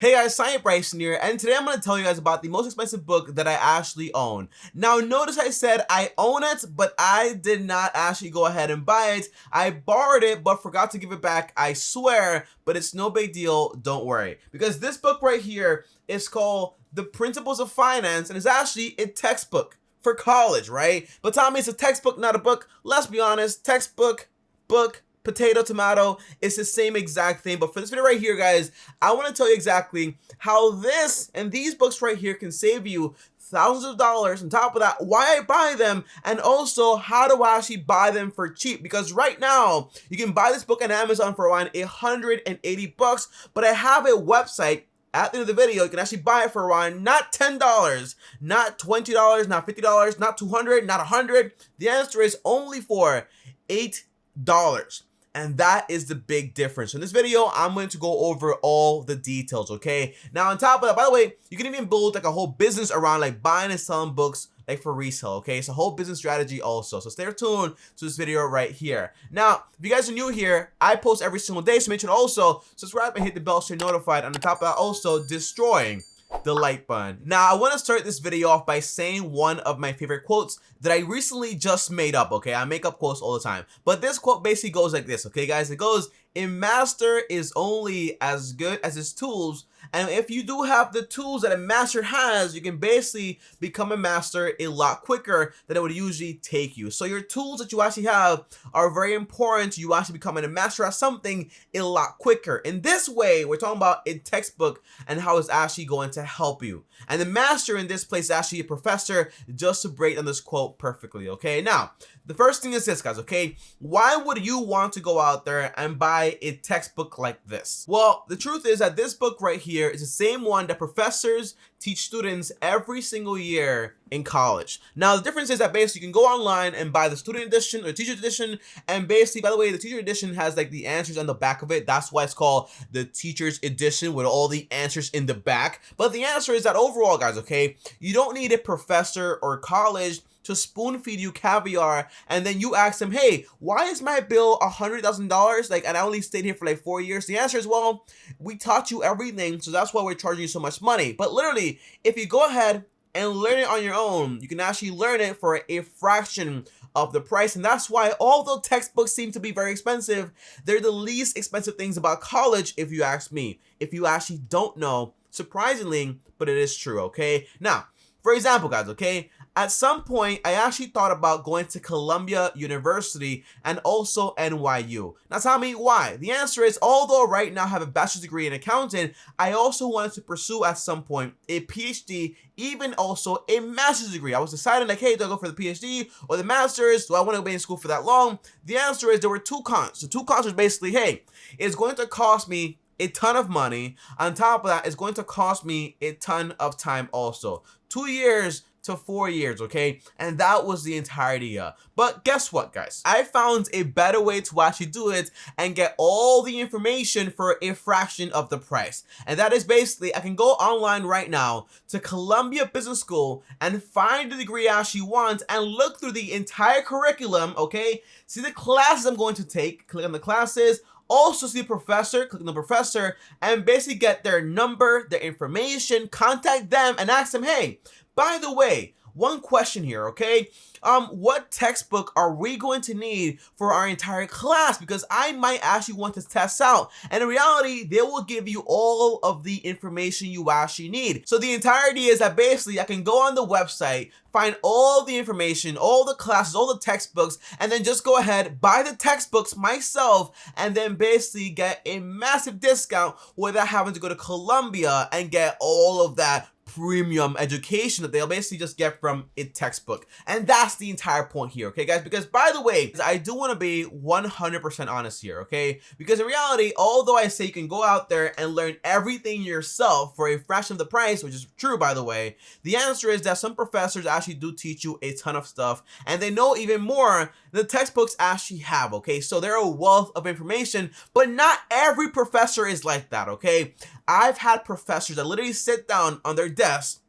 Hey guys, TommyBryson here, and today I'm going to tell you guys about the most expensive book that I actually own. Now notice I said I own it, but I did not actually go ahead and buy it. I borrowed it, but forgot to give it back, I swear, but it's no big deal, don't worry. Because this book right here is called The Principles of Finance, and it's actually a textbook for college, right? But Tommy, it's a textbook, not a book. Let's be honest, textbook, book, potato, tomato, it's the same exact thing. But for this video right here, guys, I want to tell you exactly how this and these books right here can save you thousands of dollars. On top of that, why I buy them, and also how to actually buy them for cheap. Because right now you can buy this book on Amazon for around 180 bucks, but I have a website. At the end of the video, you can actually buy it for around not $10, not $20, not $50, not $200, not $100. The answer is only for $8. And that is the big difference. In this video, I'm going to go over all the details, okay? Now, on top of that, by the way, you can even build like a whole business around like buying and selling books like for resale, okay? It's a whole business strategy also. So stay tuned to this video right here. Now, if you guys are new here, I post every single day, so make sure to also subscribe and hit the bell so you're notified. On the top of that, also destroying the like button. Now, I want to start this video off by saying one of my favorite quotes that I recently just made up, okay? I make up quotes all the time. But this quote basically goes like this, okay, guys? It goes, "A master is only as good as his tools, and if you do have the tools that a master has, you can basically become a master a lot quicker than it would usually take you." So your tools that you actually have are very important to you actually becoming a master at something a lot quicker. In this way, we're talking about a textbook and how it's actually going to help you. And the master in this place is actually a professor, just to break down this quote perfectly, okay? Now, the first thing is this, guys, okay? Why would you want to go out there and buy a textbook like this? Well, the truth is that this book right here is the same one that professors teach students every single year in college. Now, the difference is that basically you can go online and buy the student edition or teacher edition, and basically, by the way, the teacher edition has like the answers on the back of it. That's why it's called the teacher's edition, with all the answers in the back. But the answer is that overall, guys, okay, you don't need a professor or college to spoon feed you caviar, and then you ask them, hey, why is my bill $100,000? Like, and I only stayed here for like 4 years. The answer is, well, we taught you everything, so that's why we're charging you so much money. But literally, if you go ahead and learn it on your own, you can actually learn it for a fraction of the price. And that's why, although textbooks seem to be very expensive, they're the least expensive things about college, if you ask me. If you actually don't know, surprisingly, but it is true, okay? Now, for example, guys, okay, at some point, I actually thought about going to Colombia University and also NYU. Now, tell me why. The answer is, although right now I have a bachelor's degree in accounting, I also wanted to pursue at some point a PhD, even also a master's degree. I was deciding like, hey, do I go for the PhD or the master's? Do I want to be in school for that long? The answer is there were two cons. The two cons was basically, hey, it's going to cost me a ton of money. On top of that, it's going to cost me a ton of time also. 2 years to 4 years, okay? And that was the entire idea. But guess what, guys? I found a better way to actually do it and get all the information for a fraction of the price. And that is basically, I can go online right now to Columbia Business School and find the degree I actually want and look through the entire curriculum, okay? See the classes I'm going to take, click on the classes, also see the professor, click on the professor, and basically get their number, their information, contact them, and ask them, hey, by the way, one question here, okay? What textbook are we going to need for our entire class? Because I might actually want to test out. And in reality, they will give you all of the information you actually need. So the entire idea is that basically I can go on the website, find all the information, all the classes, all the textbooks, and then just go ahead, buy the textbooks myself, and then basically get a massive discount without having to go to Columbia and get all of that premium education that they'll basically just get from a textbook. And that's the entire point here, okay, guys? Because, by the way, I do want to be 100% honest here, okay? Because in reality, although I say you can go out there and learn everything yourself for a fraction of the price, which is true, by the way, the answer is that some professors actually do teach you a ton of stuff, and they know even more than the textbooks actually have, okay? So they're a wealth of information, but not every professor is like that, okay? I've had professors that literally sit down on their desk,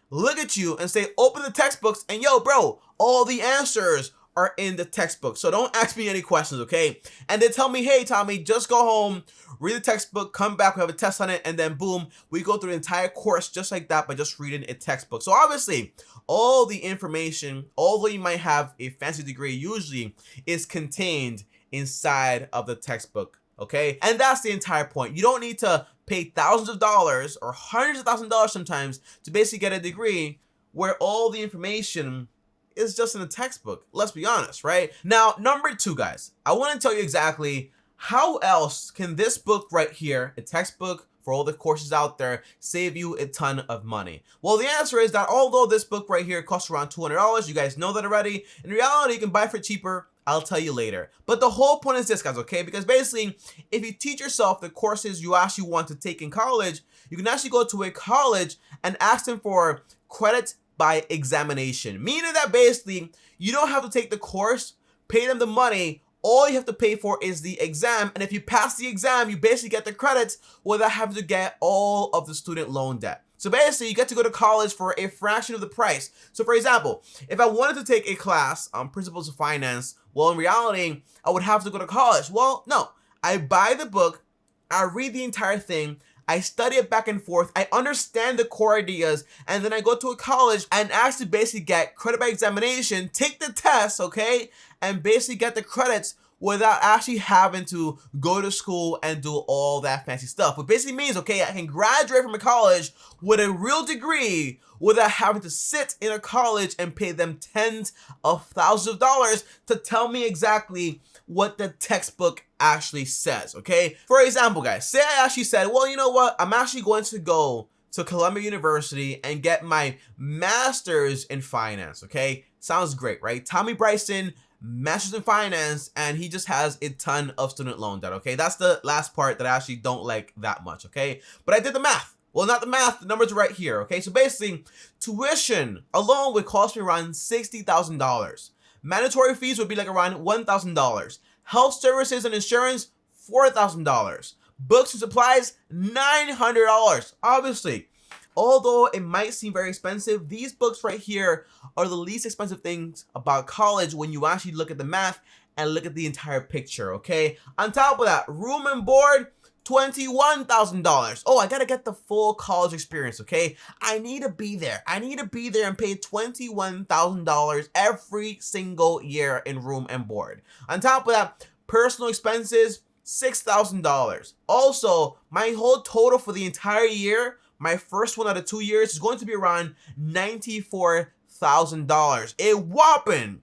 look at you and say, open the textbooks, and yo, bro, all the answers are in the textbook. So don't ask me any questions, okay? And they tell me, hey, Tommy, just go home, read the textbook, come back, we have a test on it, and then boom, we go through the entire course just like that by just reading a textbook. So obviously, all the information, although you might have a fancy degree, usually is contained inside of the textbook, okay? And that's the entire point. You don't need to pay thousands of dollars or hundreds of thousands of dollars sometimes to basically get a degree where all the information is just in a textbook. Let's be honest, right? Now, number 2, guys, I want to tell you exactly how else can this book right here, a textbook for all the courses out there, save you a ton of money? Well, the answer is that although this book right here costs around $200, you guys know that already, in reality, you can buy it for cheaper. I'll tell you later. But the whole point is this, guys, okay? Because basically, if you teach yourself the courses you actually want to take in college, you can actually go to a college and ask them for credit by examination. Meaning that basically, you don't have to take the course, pay them the money, all you have to pay for is the exam, and if you pass the exam, you basically get the credits without having to get all of the student loan debt. So basically, you get to go to college for a fraction of the price. So for example, if I wanted to take a class on Principles of Finance, well, in reality, I would have to go to college. Well, no. I buy the book, I read the entire thing, I study it back and forth, I understand the core ideas, and then I go to a college and actually basically get credit by examination, take the test, okay, and basically get the credits without actually having to go to school and do all that fancy stuff. What basically means, okay, I can graduate from a college with a real degree without having to sit in a college and pay them tens of thousands of dollars to tell me exactly what the textbook actually says, okay? For example, guys, say I actually said, well, you know what? I'm actually going to go to Colombia University and get my master's in finance, okay? Sounds great, right? TommyBryson, master's in finance, and he just has a ton of student loan debt, okay? That's the last part that I actually don't like that much, okay? But I did the math. Well, not the math, the numbers are right here, okay? So basically, tuition alone would cost me around $60,000. Mandatory fees would be like around $1,000. Health services and insurance, $4,000. Books and supplies, $900. Obviously, although it might seem very expensive, these books right here are the least expensive things about college when you actually look at the math and look at the entire picture, okay? On top of that, room and board, $21,000. Oh, I gotta get the full college experience, okay? I need to be there. I need to be there and pay $21,000 every single year in room and board. On top of that, personal expenses, $6,000. Also, my whole total for the entire year, my first one out of 2 years, is going to be around $94,000.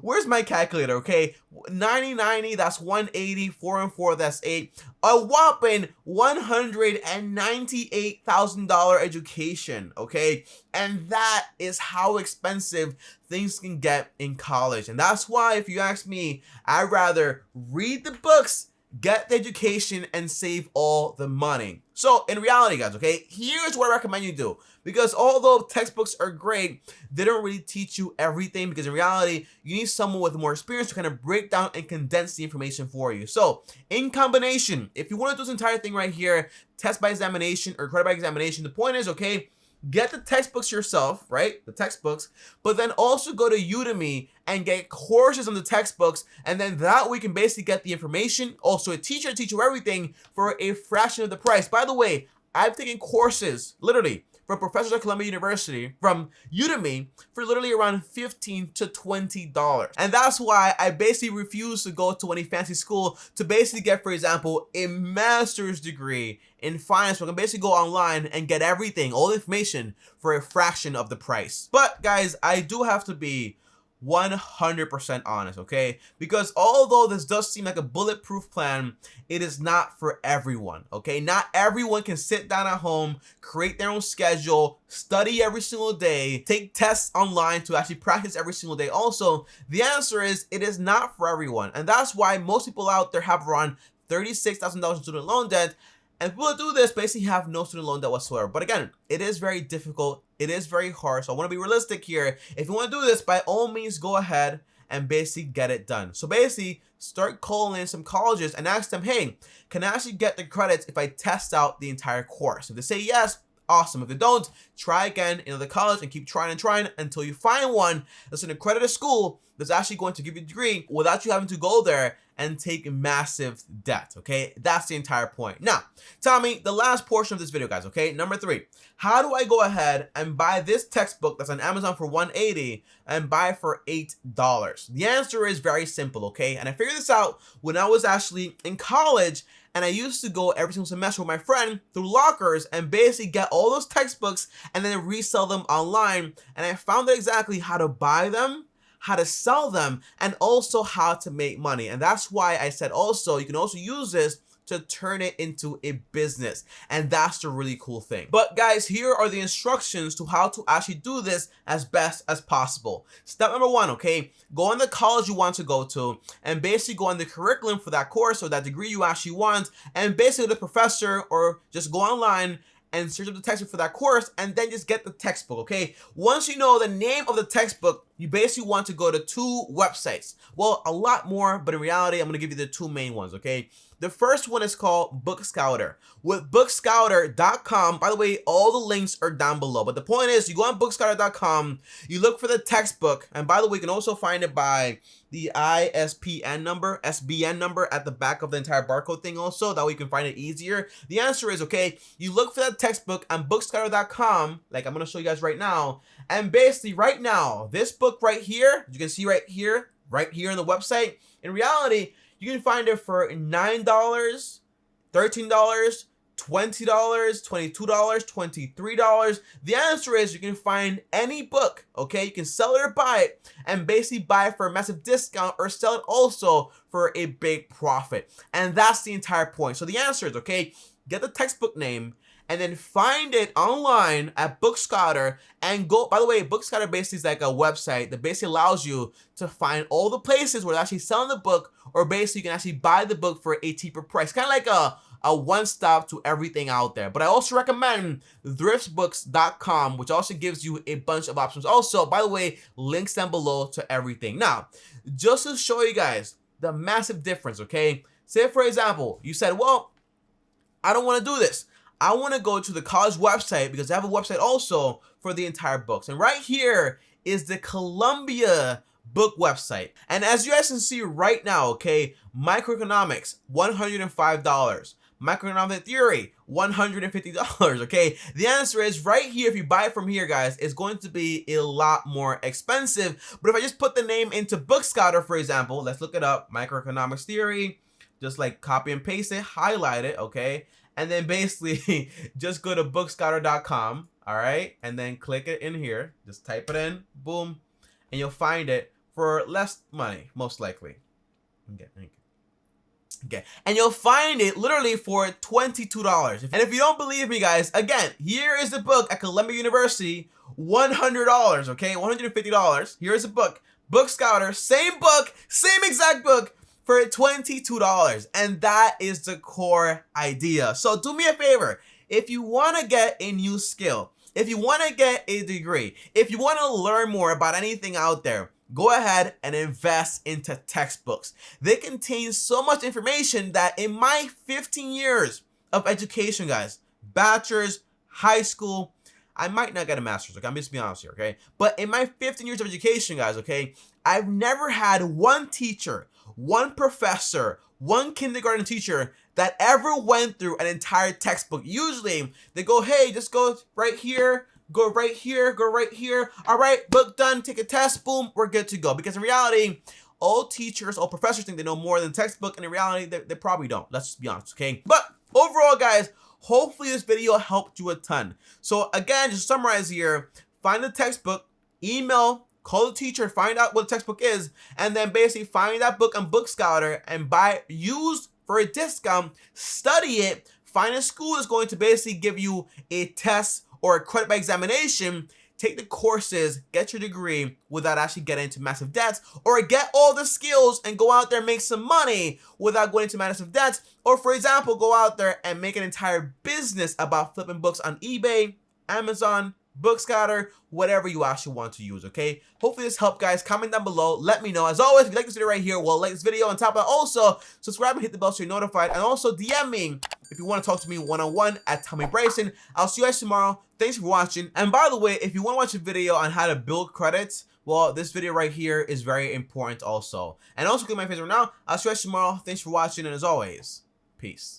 Where's my calculator, okay? 90, that's 180, 4 and 4, that's 8. A whopping $198,000 education, okay? And that is how expensive things can get in college. And that's why, if you ask me, I'd rather read the books, get the education, and save all the money. So in reality, guys, okay, here's what I recommend you do. Because although textbooks are great, they don't really teach you everything, because in reality, you need someone with more experience to kind of break down and condense the information for you. So in combination, if you want to do this entire thing right here, test by examination or credit by examination, the point is, okay, get the textbooks yourself, right? The textbooks, but then also go to Udemy and get courses on the textbooks, and then that way you can basically get the information. Also, a teacher to teach you everything for a fraction of the price. By the way, I've taken courses, literally, from professors at Columbia University, from Udemy, for literally around $15 to $20. And that's why I basically refuse to go to any fancy school to basically get, for example, a master's degree in finance, where I can basically go online and get everything, all the information, for a fraction of the price. But guys, I do have to be 100% honest, okay? Because although this does seem like a bulletproof plan, it is not for everyone, okay? Not everyone can sit down at home, create their own schedule, study every single day, take tests online to actually practice every single day. Also, the answer is it is not for everyone. And that's why most people out there have around $36,000 in student loan debt. And people that do this basically have no student loan debt whatsoever. But again, it is very difficult. It is very hard. So I want to be realistic here. If you want to do this, by all means, go ahead and basically get it done. So basically, start calling in some colleges and ask them, hey, can I actually get the credits if I test out the entire course? If they say yes, awesome. If they don't, try again in the college and keep trying and trying until you find one that's an accredited school that's actually going to give you a degree without you having to go there and take massive debt, okay? That's the entire point. Now, Tommy, the last portion of this video, guys, okay? Number 3, how do I go ahead and buy this textbook that's on Amazon for $180 and buy it for $8? The answer is very simple, okay? And I figured this out when I was actually in college, and I used to go every single semester with my friend through lockers and basically get all those textbooks and then resell them online. And I found out exactly how to buy them, how to sell them, and also how to make money. And that's why I said also you can also use this to turn it into a business, and that's the really cool thing. But guys, here are the instructions to how to actually do this as best as possible. Step number 1, okay, go on the college you want to go to and basically go on the curriculum for that course or that degree you actually want, and basically the professor, or just go online and search up the textbook for that course, and then just get the textbook, okay? Once you know the name of the textbook, you basically want to go to 2 websites. Well, a lot more, but in reality, I'm gonna give you the 2 main ones, okay? The first one is called BookScouter. With BookScouter.com, by the way, all the links are down below, but the point is, you go on BookScouter.com, you look for the textbook, and by the way, you can also find it by the SBN number at the back of the entire barcode thing also, that way you can find it easier. The answer is, okay, you look for that textbook on BookScouter.com, like I'm gonna show you guys right now, and basically right now, this book right here, you can see right here in the website, in reality, you can find it for $9, $13, $20, $22, $23. The answer is you can find any book, okay? You can sell it or buy it, and basically buy it for a massive discount or sell it also for a big profit. And that's the entire point. So the answer is, okay, get the textbook name, and then find it online at BookScouter, and go, by the way, BookScouter basically is like a website that basically allows you to find all the places where they're actually selling the book, or basically you can actually buy the book for a cheaper price. Kind of like a one-stop to everything out there. But I also recommend thriftsbooks.com, which also gives you a bunch of options. Also, by the way, links down below to everything. Now, just to show you guys the massive difference, okay? Say, for example, you said, well, I don't want to do this. I want to go to the college website because they have a website also for the entire books. And right here is the Colombia book website. And as you guys can see right now, okay, microeconomics, $105. Microeconomic theory, $150, okay? The answer is right here, if you buy it from here, guys, it's going to be a lot more expensive. But if I just put the name into BookScouter, for example, let's look it up, microeconomics theory, just like copy and paste it, highlight it, okay? And then basically just go to bookscouter.com, all right? And then click it in here, just type it in, boom, and you'll find it for less money, most likely. Okay, and you'll find it literally for $22. And if you don't believe me, guys, again, here is the book at Columbia University, $100, okay, $150. Here's the book, BookScouter, same book, same exact book, for $22, and that is the core idea. So do me a favor, if you want to get a new skill, if you want to get a degree, if you want to learn more about anything out there, go ahead and invest into textbooks. They contain so much information that in my 15 years of education, guys, bachelors, high school, I might not get a master's, okay? I'm just being honest here, okay? But in my 15 years of education, guys, okay, I've never had one teacher, one professor, one kindergarten teacher that ever went through an entire textbook. Usually, they go, hey, just go right here, go right here, go right here. All right, book done, take a test, boom, we're good to go. Because in reality, all teachers, all professors think they know more than textbook, and in reality, they probably don't. Let's just be honest, okay? But overall, guys, hopefully this video helped you a ton. So again, just to summarize here, find the textbook, email, call the teacher, find out what the textbook is, and then basically find that book on BookScouter and buy it used for a discount, study it, find a school that's going to basically give you a test or a credit by examination, take the courses, get your degree without actually getting into massive debts, or get all the skills and go out there and make some money without going into massive debts, or for example, go out there and make an entire business about flipping books on eBay, Amazon, BookScouter, whatever you actually want to use, okay? Hopefully this helped, guys. Comment down below. Let me know. As always, if you like this video right here, well, like this video. On top of that, also, subscribe and hit the bell so you're notified. And also, DM me if you want to talk to me one-on-one at TommyBryson. I'll see you guys tomorrow. Thanks for watching. And by the way, if you want to watch a video on how to build credits, well, this video right here is very important also. And also click my face right now. I'll see you guys tomorrow. Thanks for watching, and as always, peace.